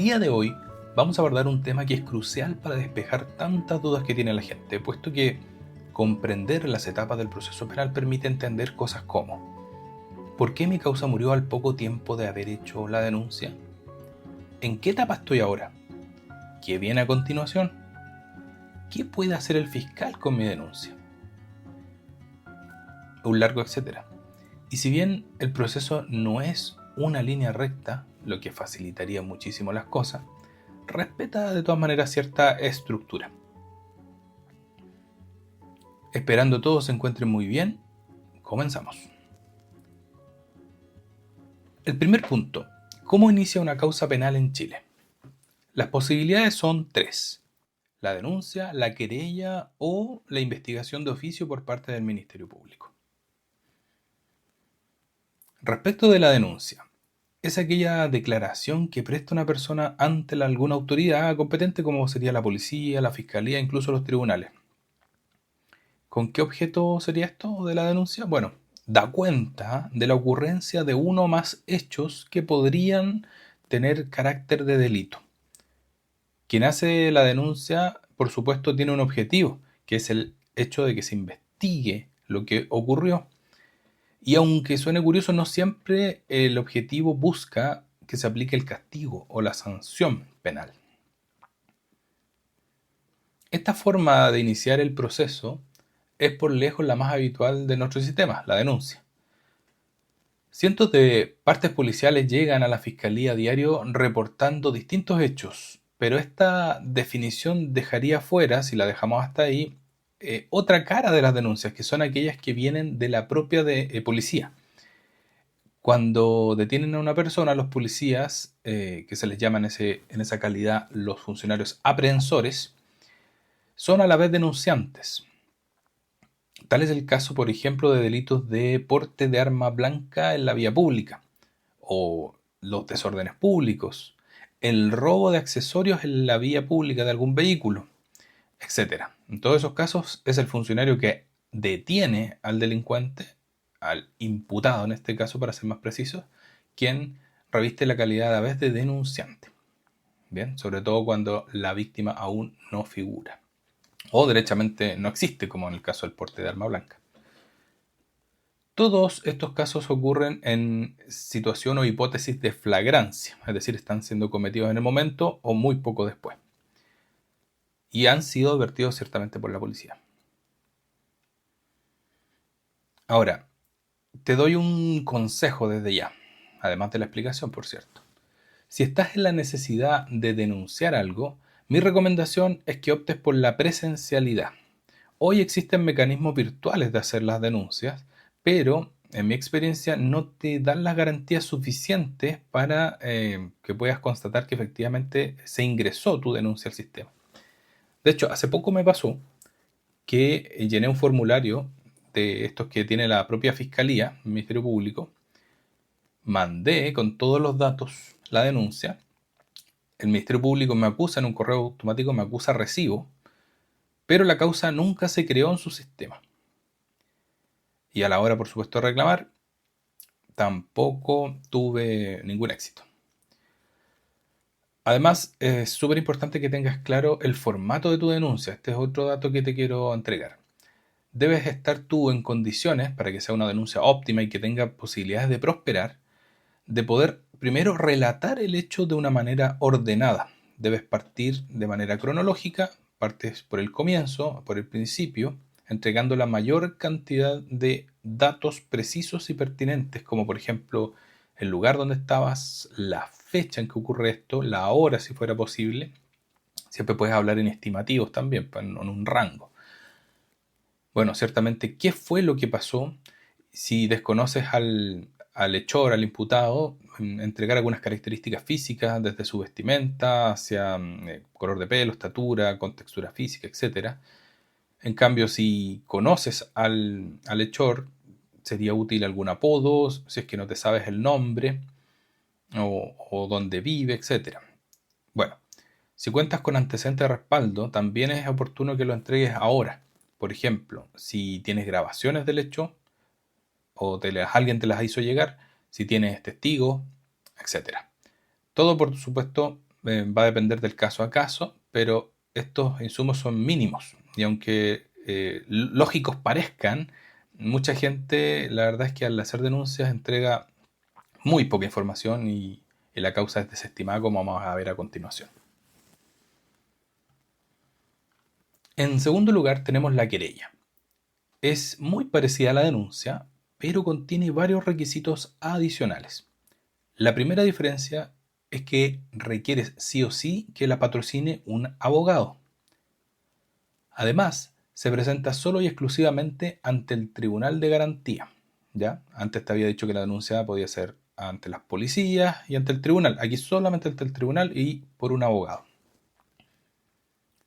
día de hoy vamos a abordar un tema que es crucial para despejar tantas dudas que tiene la gente, puesto que comprender las etapas del proceso penal permite entender cosas como: ¿por qué mi causa murió al poco tiempo de haber hecho la denuncia? ¿En qué etapa estoy ahora? ¿Qué viene a continuación? ¿Qué puede hacer el fiscal con mi denuncia? Un largo etcétera. Y si bien el proceso no es una línea recta, lo que facilitaría muchísimo las cosas, respeta de todas maneras cierta estructura. Esperando todos se encuentren muy bien, comenzamos. El primer punto: ¿cómo inicia una causa penal en Chile? Las posibilidades son tres: la denuncia, la querella o la investigación de oficio por parte del Ministerio Público. Respecto de la denuncia, es aquella declaración que presta una persona ante alguna autoridad competente, como sería la policía, la fiscalía, incluso los tribunales. ¿Con qué objeto sería esto de la denuncia? Bueno, da cuenta de la ocurrencia de uno o más hechos que podrían tener carácter de delito. Quien hace la denuncia, por supuesto, tiene un objetivo, que es el hecho de que se investigue lo que ocurrió. Y aunque suene curioso, no siempre el objetivo busca que se aplique el castigo o la sanción penal. Esta forma de iniciar el proceso es por lejos la más habitual de nuestro sistema, la denuncia. Cientos de partes policiales llegan a la fiscalía a diario reportando distintos hechos, pero esta definición dejaría fuera, si la dejamos hasta ahí, otra cara de las denuncias, que son aquellas que vienen de la propia policía. Cuando detienen a una persona, los policías, que se les llama en esa calidad los funcionarios aprehensores, son a la vez denunciantes. Tal es el caso, por ejemplo, de delitos de porte de arma blanca en la vía pública, o los desórdenes públicos, el robo de accesorios en la vía pública de algún vehículo, etc. En todos esos casos es el funcionario que detiene al delincuente, al imputado en este caso para ser más preciso, quien reviste la calidad a vez de denunciante. Bien, sobre todo cuando la víctima aún no figura o derechamente no existe, como en el caso del porte de arma blanca. Todos estos casos ocurren en situación o hipótesis de flagrancia, es decir, están siendo cometidos en el momento o muy poco después, y han sido advertidos ciertamente por la policía. Ahora, te doy un consejo desde ya, además de la explicación, por cierto. Si estás en la necesidad de denunciar algo, mi recomendación es que optes por la presencialidad. Hoy existen mecanismos virtuales de hacer las denuncias, pero en mi experiencia no te dan las garantías suficientes para que puedas constatar que efectivamente se ingresó tu denuncia al sistema. De hecho, hace poco me pasó que llené un formulario de estos que tiene la propia Fiscalía, el Ministerio Público, mandé con todos los datos la denuncia, el Ministerio Público me acusa en un correo automático, me acusa recibo, pero la causa nunca se creó en su sistema. Y a la hora, por supuesto, de reclamar, tampoco tuve ningún éxito. Además, es súper importante que tengas claro el formato de tu denuncia. Este es otro dato que te quiero entregar. Debes estar tú en condiciones, para que sea una denuncia óptima y que tenga posibilidades de prosperar, de poder primero relatar el hecho de una manera ordenada. Debes partir de manera cronológica, partes por el comienzo, por el principio, entregando la mayor cantidad de datos precisos y pertinentes, como por ejemplo el lugar donde estabas, la fecha en que ocurre esto, la hora si fuera posible. Siempre puedes hablar en estimativos también, en un rango. Bueno, ciertamente, ¿qué fue lo que pasó? Si desconoces al hechor, al imputado, entregar algunas características físicas, desde su vestimenta, hacia color de pelo, estatura, contextura física, etc. En cambio, si conoces al hechor, sería útil algún apodo, si es que no te sabes el nombre, o dónde vive, etc. Bueno, si cuentas con antecedentes de respaldo, también es oportuno que lo entregues ahora. Por ejemplo, si tienes grabaciones del hecho, o alguien te las hizo llegar, si tienes testigos, etc. Todo, por supuesto, va a depender del caso a caso, pero estos insumos son mínimos. Y aunque lógicos parezcan, mucha gente, la verdad es que al hacer denuncias entrega muy poca información y la causa es desestimada, como vamos a ver a continuación. En segundo lugar tenemos la querella. Es muy parecida a la denuncia, pero contiene varios requisitos adicionales. La primera diferencia es que requieres sí o sí que la patrocine un abogado. Además, se presenta solo y exclusivamente ante el Tribunal de Garantía. ¿Ya? Antes te había dicho que la denuncia podía ser ante las policías y ante el tribunal. Aquí solamente ante el tribunal y por un abogado.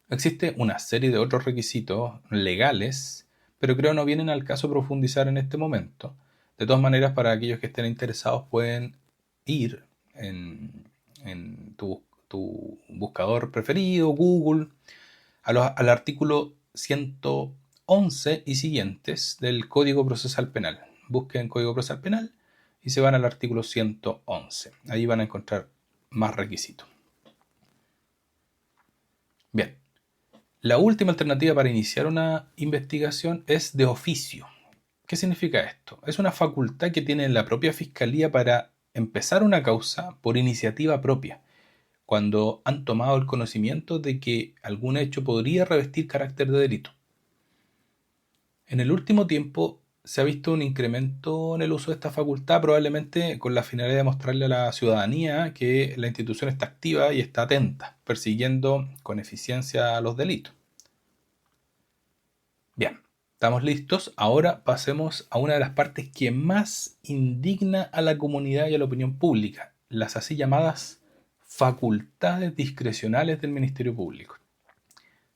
Existe una serie de otros requisitos legales, pero creo no vienen al caso profundizar en este momento. De todas maneras, para aquellos que estén interesados pueden ir en tu buscador preferido, Google, al artículo 111 y siguientes del Código Procesal Penal. Busquen Código Procesal Penal y se van al artículo 111. Ahí van a encontrar más requisitos. Bien, la última alternativa para iniciar una investigación es de oficio. ¿Qué significa esto? Es una facultad que tiene la propia Fiscalía para empezar una causa por iniciativa propia, cuando han tomado el conocimiento de que algún hecho podría revestir carácter de delito. En el último tiempo se ha visto un incremento en el uso de esta facultad, probablemente con la finalidad de mostrarle a la ciudadanía que la institución está activa y está atenta, persiguiendo con eficiencia los delitos. Bien, estamos listos. Ahora pasemos a una de las partes que más indigna a la comunidad y a la opinión pública, las así llamadas facultades discrecionales del Ministerio Público.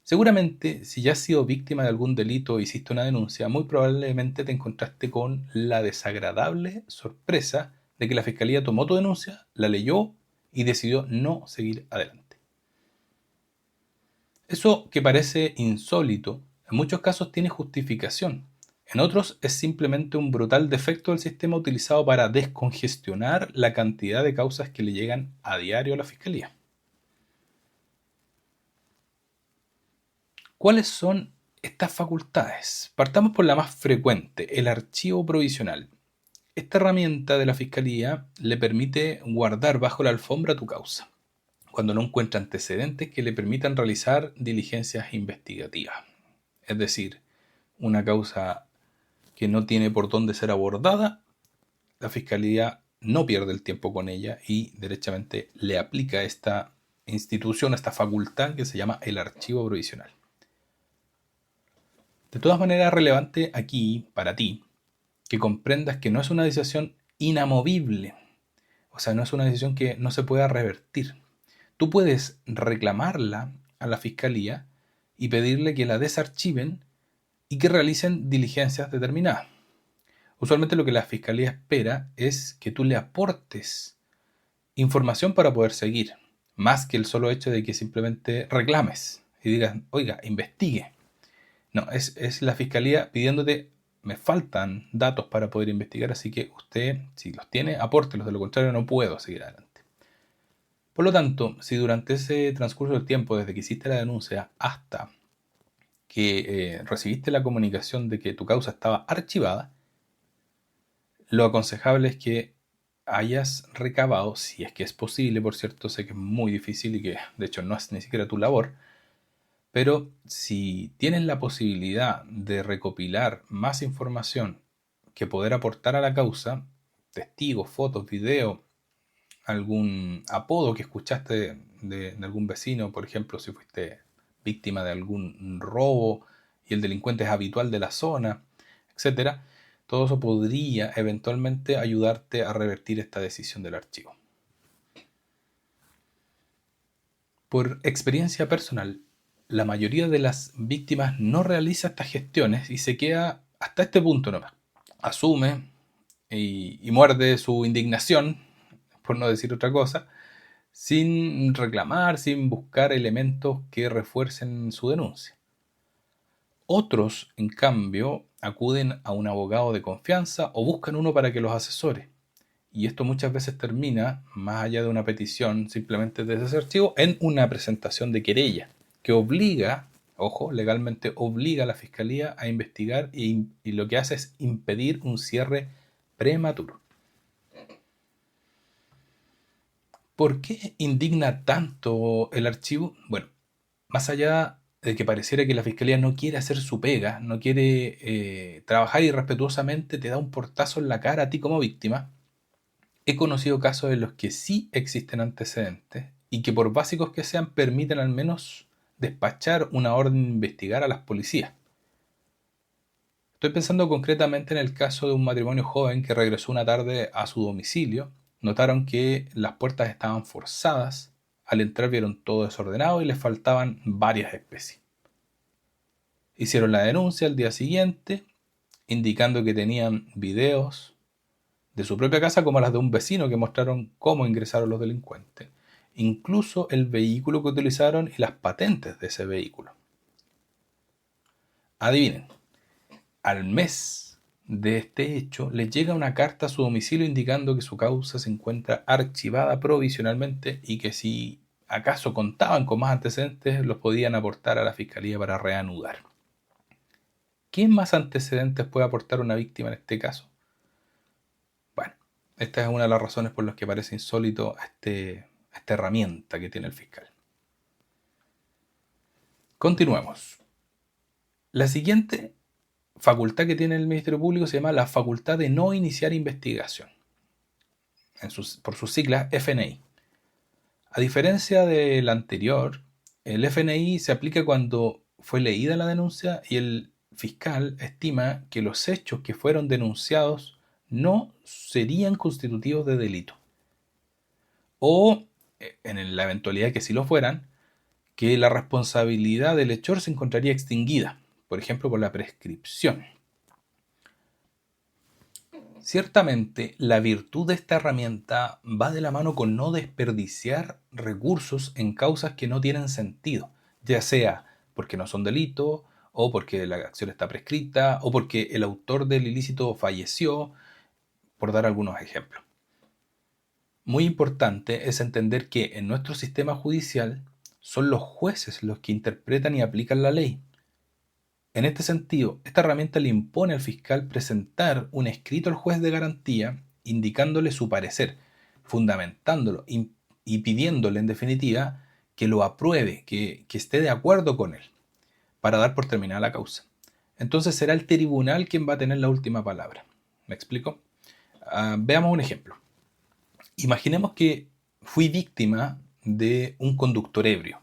Seguramente, si ya has sido víctima de algún delito o hiciste una denuncia, muy probablemente te encontraste con la desagradable sorpresa de que la Fiscalía tomó tu denuncia, la leyó y decidió no seguir adelante. Eso que parece insólito, en muchos casos tiene justificación. En otros es simplemente un brutal defecto del sistema utilizado para descongestionar la cantidad de causas que le llegan a diario a la Fiscalía. ¿Cuáles son estas facultades? Partamos por la más frecuente, el archivo provisional. Esta herramienta de la Fiscalía le permite guardar bajo la alfombra tu causa, cuando no encuentra antecedentes que le permitan realizar diligencias investigativas. Es decir, una causa que no tiene por dónde ser abordada, la Fiscalía no pierde el tiempo con ella y derechamente le aplica esta institución, esta facultad que se llama el archivo provisional. De todas maneras, es relevante aquí, para ti, que comprendas que no es una decisión inamovible. O sea, no es una decisión que no se pueda revertir. Tú puedes reclamarla a la Fiscalía y pedirle que la desarchiven y que realicen diligencias determinadas. Usualmente lo que la Fiscalía espera es que tú le aportes información para poder seguir, más que el solo hecho de que simplemente reclames y digas, oiga, investigue. No, es la Fiscalía pidiéndote, me faltan datos para poder investigar, así que usted, si los tiene, apórtelos, de lo contrario no puedo seguir adelante. Por lo tanto, si durante ese transcurso del tiempo, desde que hiciste la denuncia hasta que recibiste la comunicación de que tu causa estaba archivada, lo aconsejable es que hayas recabado, si es que es posible, por cierto, sé que es muy difícil y que de hecho no es ni siquiera tu labor, pero si tienes la posibilidad de recopilar más información que poder aportar a la causa, testigos, fotos, videos, algún apodo que escuchaste de algún vecino, por ejemplo, si fuiste víctima de algún robo y el delincuente es habitual de la zona, etcétera, todo eso podría eventualmente ayudarte a revertir esta decisión del archivo. Por experiencia personal, la mayoría de las víctimas no realiza estas gestiones y se queda hasta este punto nomás. Asume y muerde su indignación, por no decir otra cosa, sin reclamar, sin buscar elementos que refuercen su denuncia. Otros, en cambio, acuden a un abogado de confianza o buscan uno para que los asesore. y esto muchas veces termina, más allá de una petición simplemente de ese archivo, en una presentación de querella, que obliga, ojo, legalmente obliga a la Fiscalía a investigar y lo que hace es impedir un cierre prematuro. ¿Por qué indigna tanto el archivo? Bueno, más allá de que pareciera que la Fiscalía no quiere hacer su pega, no quiere trabajar irrespetuosamente, te da un portazo en la cara a ti como víctima. He conocido casos en los que sí existen antecedentes y que por básicos que sean permiten al menos despachar una orden de investigar a las policías. Estoy pensando concretamente en el caso de un matrimonio joven que regresó una tarde a su domicilio. Notaron que las puertas estaban forzadas. Al entrar vieron todo desordenado y les faltaban varias especies. Hicieron la denuncia al día siguiente, indicando que tenían videos de su propia casa como las de un vecino que mostraron cómo ingresaron los delincuentes, incluso el vehículo que utilizaron y las patentes de ese vehículo. Adivinen, al mes de este hecho les llega una carta a su domicilio indicando que su causa se encuentra archivada provisionalmente y que si acaso contaban con más antecedentes los podían aportar a la fiscalía para reanudar. ¿Qué más antecedentes puede aportar una víctima en este caso? Bueno, esta es una de las razones por las que parece insólito esta herramienta que tiene el fiscal. Continuemos. La siguiente facultad que tiene el Ministerio Público se llama la facultad de no iniciar investigación, por sus siglas FNI. A diferencia del anterior, el FNI se aplica cuando fue leída la denuncia y el fiscal estima que los hechos que fueron denunciados no serían constitutivos de delito. O, en la eventualidad que sí lo fueran, que la responsabilidad del hechor se encontraría extinguida, por ejemplo, por la prescripción. Ciertamente, la virtud de esta herramienta va de la mano con no desperdiciar recursos en causas que no tienen sentido, ya sea porque no son delito, o porque la acción está prescrita, o porque el autor del ilícito falleció, por dar algunos ejemplos. Muy importante es entender que en nuestro sistema judicial son los jueces los que interpretan y aplican la ley. En este sentido, esta herramienta le impone al fiscal presentar un escrito al juez de garantía indicándole su parecer, fundamentándolo y pidiéndole en definitiva que lo apruebe, que esté de acuerdo con él, para dar por terminada la causa. Entonces será el tribunal quien va a tener la última palabra. ¿Me explico? Veamos un ejemplo. Imaginemos que fui víctima de un conductor ebrio.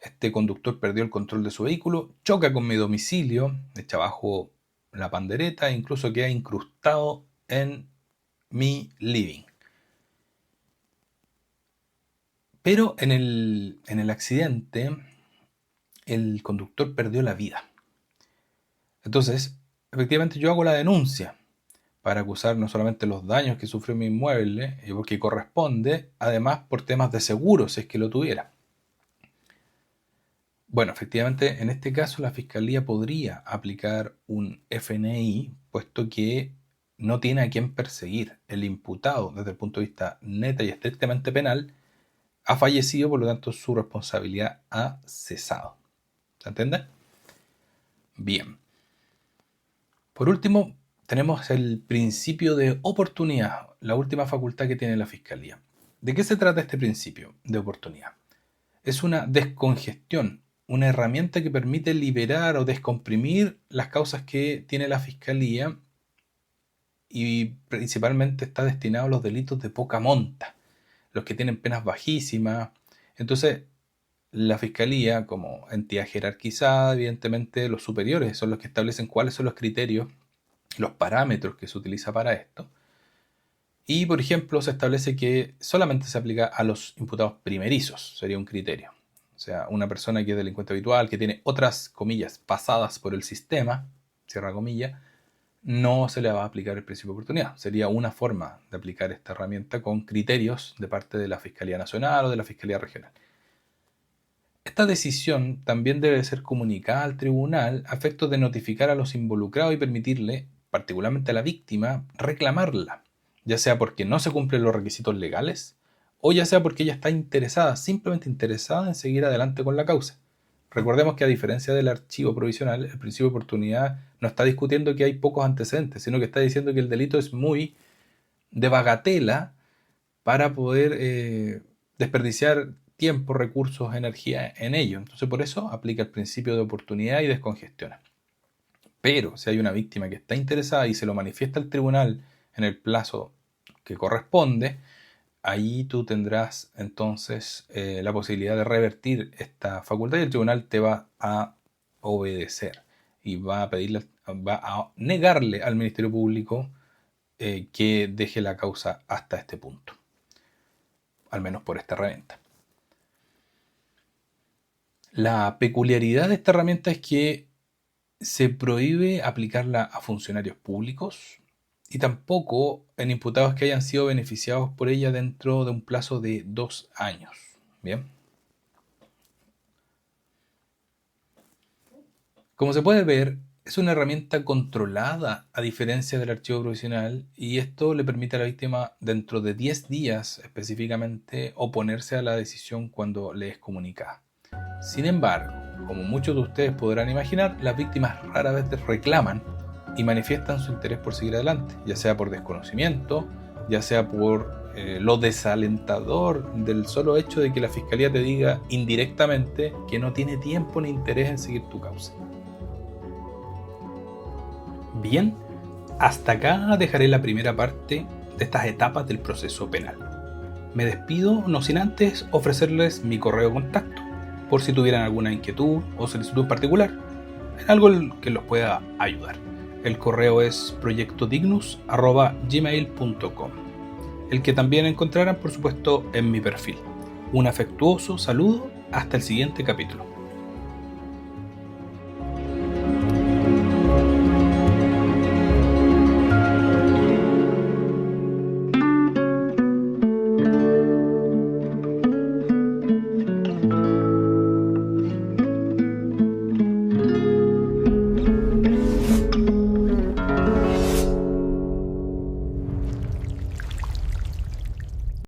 Este conductor perdió el control de su vehículo, choca con mi domicilio, echa abajo la pandereta e incluso queda incrustado en mi living. Pero en el accidente, el conductor perdió la vida. Entonces, efectivamente yo hago la denuncia para acusar no solamente los daños que sufrió mi inmueble, porque corresponde, además por temas de seguro, si es que lo tuviera. Bueno, efectivamente, en este caso la Fiscalía podría aplicar un FNI, puesto que no tiene a quién perseguir. El imputado, desde el punto de vista neta y estrictamente penal, ha fallecido, por lo tanto su responsabilidad ha cesado. ¿Se entiende? Bien. Por último, tenemos el principio de oportunidad, la última facultad que tiene la Fiscalía. ¿De qué se trata este principio de oportunidad? Es una descongestión, una herramienta que permite liberar o descomprimir las causas que tiene la Fiscalía y principalmente está destinado a los delitos de poca monta, los que tienen penas bajísimas. Entonces, la Fiscalía, como entidad jerarquizada, evidentemente los superiores son los que establecen cuáles son los criterios, los parámetros que se utiliza para esto. Y, por ejemplo, se establece que solamente se aplica a los imputados primerizos, sería un criterio. O sea, una persona que es delincuente habitual, que tiene otras comillas pasadas por el sistema, cierra comillas, no se le va a aplicar el principio de oportunidad. Sería una forma de aplicar esta herramienta con criterios de parte de la Fiscalía Nacional o de la Fiscalía Regional. Esta decisión también debe ser comunicada al tribunal a efectos de notificar a los involucrados y permitirle, particularmente a la víctima, reclamarla, ya sea porque no se cumplen los requisitos legales, o ya sea porque ella está interesada, simplemente interesada en seguir adelante con la causa. Recordemos que a diferencia del archivo provisional, el principio de oportunidad no está discutiendo que hay pocos antecedentes, sino que está diciendo que el delito es muy de bagatela para poder desperdiciar tiempo, recursos, energía en ello. Entonces por eso aplica el principio de oportunidad y descongestiona. Pero si hay una víctima que está interesada y se lo manifiesta al tribunal en el plazo que corresponde, ahí tú tendrás entonces la posibilidad de revertir esta facultad y el tribunal te va a obedecer y va a negarle al Ministerio Público que deje la causa hasta este punto, al menos por esta herramienta. La peculiaridad de esta herramienta es que se prohíbe aplicarla a funcionarios públicos y tampoco en imputados que hayan sido beneficiados por ella dentro de un plazo de 2 años. Bien. Como se puede ver, es una herramienta controlada a diferencia del archivo provisional y esto le permite a la víctima dentro de 10 días específicamente oponerse a la decisión cuando le es comunicada. Sin embargo, como muchos de ustedes podrán imaginar, las víctimas rara vez reclaman y manifiestan su interés por seguir adelante, ya sea por desconocimiento, ya sea por lo desalentador del solo hecho de que la fiscalía te diga indirectamente que no tiene tiempo ni interés en seguir tu causa. Bien, hasta acá dejaré la primera parte de estas etapas del proceso penal. Me despido no sin antes ofrecerles mi correo de contacto, por si tuvieran alguna inquietud o solicitud particular, en algo que los pueda ayudar. El correo es proyectodignus@gmail.com, el que también encontrarán por supuesto en mi perfil. Un afectuoso saludo, hasta el siguiente capítulo.